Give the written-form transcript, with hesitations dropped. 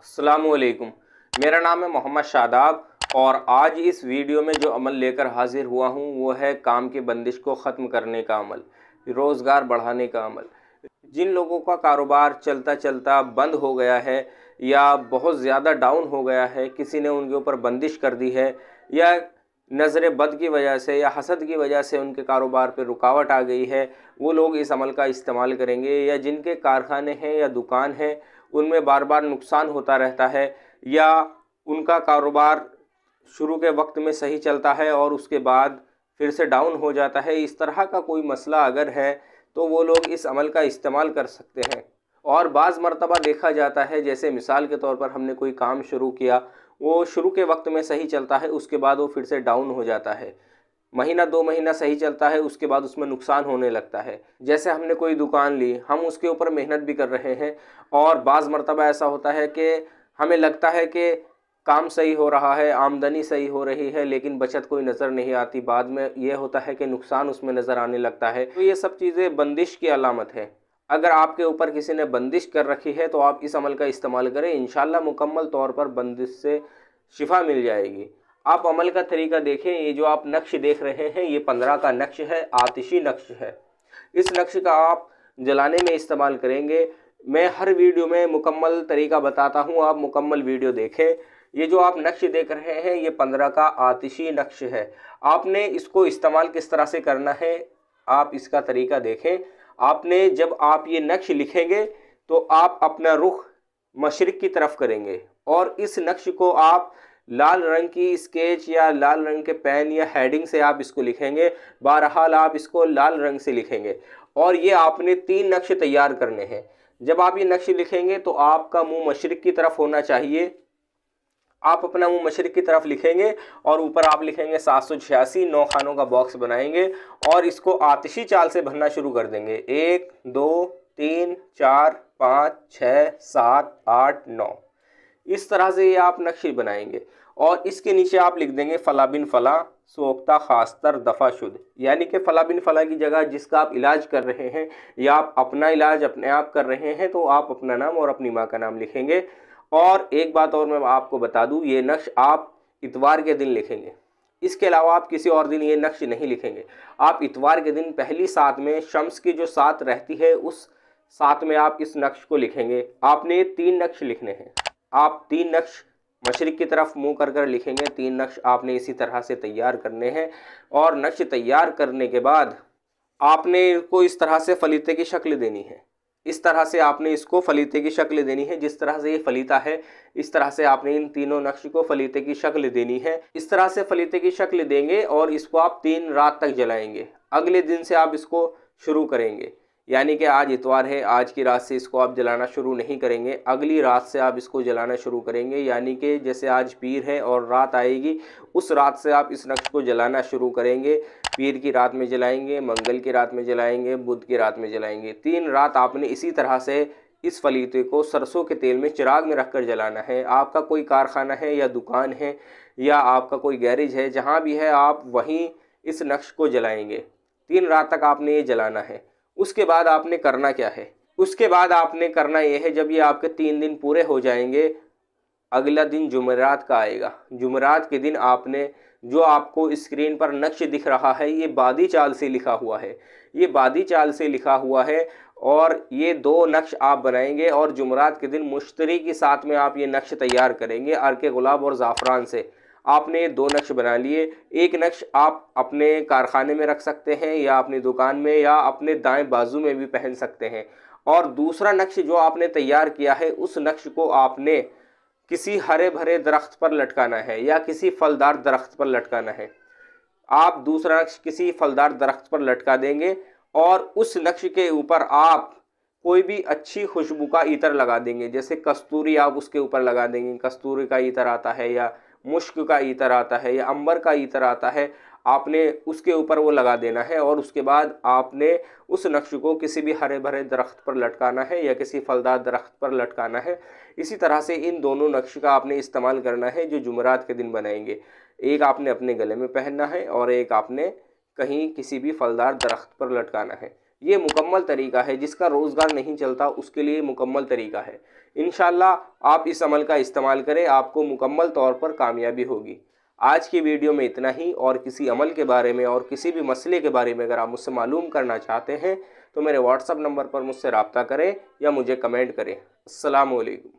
अस्सलामुअलैकुम। मेरा नाम है मोहम्मद शादाब और आज इस वीडियो में जो अमल लेकर हाजिर हुआ हूँ वो है काम की बंदिश को ख़त्म करने का अमल, रोज़गार बढ़ाने का अमल। जिन लोगों का कारोबार चलता चलता बंद हो गया है या बहुत ज़्यादा डाउन हो गया है, किसी ने उनके ऊपर बंदिश कर दी है या नज़र बद की वजह से या हसद की वजह से उनके कारोबार पर रुकावट आ गई है, वो लोग इस अमल का इस्तेमाल करेंगे। या जिनके कारखाने हैं या दुकान हैं उनमें बार बार नुकसान होता रहता है या उनका कारोबार शुरू के वक्त में सही चलता है और उसके बाद फिर से डाउन हो जाता है, इस तरह का कोई मसला अगर है तो वो लोग इस अमल का इस्तेमाल कर सकते हैं। और बाज़ मरतबा देखा जाता है, जैसे मिसाल के तौर पर हमने कोई काम शुरू किया, वो शुरू के वक्त में सही चलता है, उसके बाद वो फिर से डाउन हो जाता है। महीना 2 महीना सही चलता है, उसके बाद उसमें नुकसान होने लगता है। जैसे हमने कोई दुकान ली, हम उसके ऊपर मेहनत भी कर रहे हैं और बाज़ मरतबा ऐसा होता है कि हमें लगता है कि काम सही हो रहा है, आमदनी सही हो रही है, लेकिन बचत कोई नज़र नहीं आती। बाद में ये होता है कि नुकसान उसमें नज़र आने लगता है। तो ये सब चीज़ें बंदिश की अलामत है। अगर आपके ऊपर किसी ने बंदिश कर रखी है तो आप इस अमल का इस्तेमाल करें, इंशाअल्लाह मुकम्मल तौर पर बंदिश से शिफा मिल जाएगी। आप अमल का तरीका देखें। ये जो आप नक्श देख रहे हैं ये 15 का नक्श है, आतिशी नक्श है। इस नक्श का आप जलाने में इस्तेमाल करेंगे। मैं हर वीडियो में मुकम्मल तरीका बताता हूँ, आप मुकम्मल वीडियो देखें। ये जो आप नक्श देख रहे हैं ये 15 का आतिशी नक्श है। आपने इसको इस्तेमाल किस तरह से करना है, आप इसका तरीका देखें। आपने जब आप ये नक्श लिखेंगे तो आप अपना रुख मशरिक़ की तरफ करेंगे और इस नक्श को आप लाल रंग की स्केच या लाल रंग के पेन या हेडिंग से आप इसको लिखेंगे। बहरहाल आप इसको लाल रंग से लिखेंगे और ये आपने 3 नक्श तैयार करने हैं। जब आप ये नक्श लिखेंगे तो आपका मुंह मशरिक़ की तरफ होना चाहिए। आप अपना मुंह मशरिक़ की तरफ लिखेंगे और ऊपर आप लिखेंगे 786, 9 खानों का बॉक्स बनाएंगे और इसको आतिशी चाल से भरना शुरू कर देंगे। 1 2 3 4 5 6 7 8 9, इस तरह से ये आप नक्शे बनाएंगे और इसके नीचे आप लिख देंगे फला बिन फला सोख्ता खास्तर दफ़ा शुद, यानी कि फला बिन फला की जगह जिसका आप इलाज कर रहे हैं या आप अपना इलाज अपने आप कर रहे हैं तो आप अपना नाम और अपनी माँ का नाम लिखेंगे। और एक बात और मैं आपको बता दूं, ये नक्श आप इतवार के दिन लिखेंगे। इसके अलावा आप किसी और दिन ये नक्श नहीं लिखेंगे। आप इतवार के दिन पहली सात में शम्स की जो सात रहती है उस सात में आप इस नक्श को लिखेंगे। आपने 3 नक्श लिखने हैं। आप 3 नक्श मशरिक़ की तरफ मुंह कर कर लिखेंगे। 3 नक्श आपने इसी तरह से तैयार करने हैं और नक्श तैयार करने के बाद आपने इसको इस तरह से फलीते की शक्ल देनी है। इस तरह से आपने इसको फलीते की शक्ल देनी है। जिस तरह से ये फलीता है इस तरह से आपने इन तीनों नक्श को फलीते की शक्ल देनी है। इस तरह से फलीते की शक्ल देंगे और इसको आप 3 रात तक जलाएंगे। अगले दिन से आप इसको शुरू करेंगे, यानी कि आज इतवार है, आज की रात से इसको आप जलाना शुरू नहीं करेंगे, अगली रात से आप इसको जलाना शुरू करेंगे। यानी कि जैसे आज पीर है और रात आएगी उस रात से आप इस नक्श को जलाना शुरू करेंगे। पीर की रात में जलाएंगे, मंगल की रात में जलाएंगे, बुध की रात में जलाएंगे। 3 रात आपने इसी तरह से इस फलीते को सरसों के तेल में चिराग में रख कर जलाना है। आपका कोई कारखाना है या दुकान है या आपका कोई गैरेज है, जहाँ भी है आप वहीं इस नक्श को जलाएंगे। 3 रात तक आपने ये जलाना है। उसके बाद आपने करना क्या है, उसके बाद आपने करना यह है, जब ये आपके 3 दिन पूरे हो जाएंगे, अगला दिन जुमेरात का आएगा। जुमेरात के दिन आपने जो आपको स्क्रीन पर नक्श दिख रहा है ये बादी चाल से लिखा हुआ है, ये बादी चाल से लिखा हुआ है और ये 2 नक्श आप बनाएंगे और जुमेरात के दिन मुश्तरी के साथ में आप ये नक्श तैयार करेंगे अर्के गुलाब और ज़ाफ़रान से। आपने 2 नक्श बना लिए। एक नक्श आप अपने कारखाने में रख सकते हैं या अपनी दुकान में या अपने दाएं बाजू में भी पहन सकते हैं और दूसरा नक्श जो आपने तैयार किया है उस नक्श को आपने किसी हरे भरे दरख्त पर लटकाना है या किसी फलदार दरख्त पर लटकाना है। आप दूसरा नक्श किसी फलदार दरख्त पर लटका देंगे और उस नक्श के ऊपर आप कोई भी अच्छी खुशबू का इत्र लगा देंगे। जैसे कस्तूरी आप उसके ऊपर लगा देंगे, कस्तूरी का इत्र आता है या मुश्क का इत्र आता है या अंबर का इत्र आता है, आपने उसके ऊपर वो लगा देना है और उसके बाद आपने उस नक्श को किसी भी हरे भरे दरख्त पर लटकाना है या किसी फलदार दरख्त पर लटकाना है। इसी तरह से इन दोनों नक्श का आपने इस्तेमाल करना है जो जुमेरात के दिन बनाएंगे। एक आपने अपने गले में पहनना है और एक आपने कहीं किसी भी फलदार दरख्त पर लटकाना है। ये मुकम्मल तरीका है, जिसका रोज़गार नहीं चलता उसके लिए मुकम्मल तरीका है। इंशाअल्लाह आप इस अमल का इस्तेमाल करें, आपको मुकम्मल तौर पर कामयाबी होगी। आज की वीडियो में इतना ही। और किसी अमल के बारे में और किसी भी मसले के बारे में अगर आप मुझसे मालूम करना चाहते हैं तो मेरे व्हाट्सएप नंबर पर मुझसे रब्ता करें या मुझे कमेंट करें। अस्सलामु अलैकुम।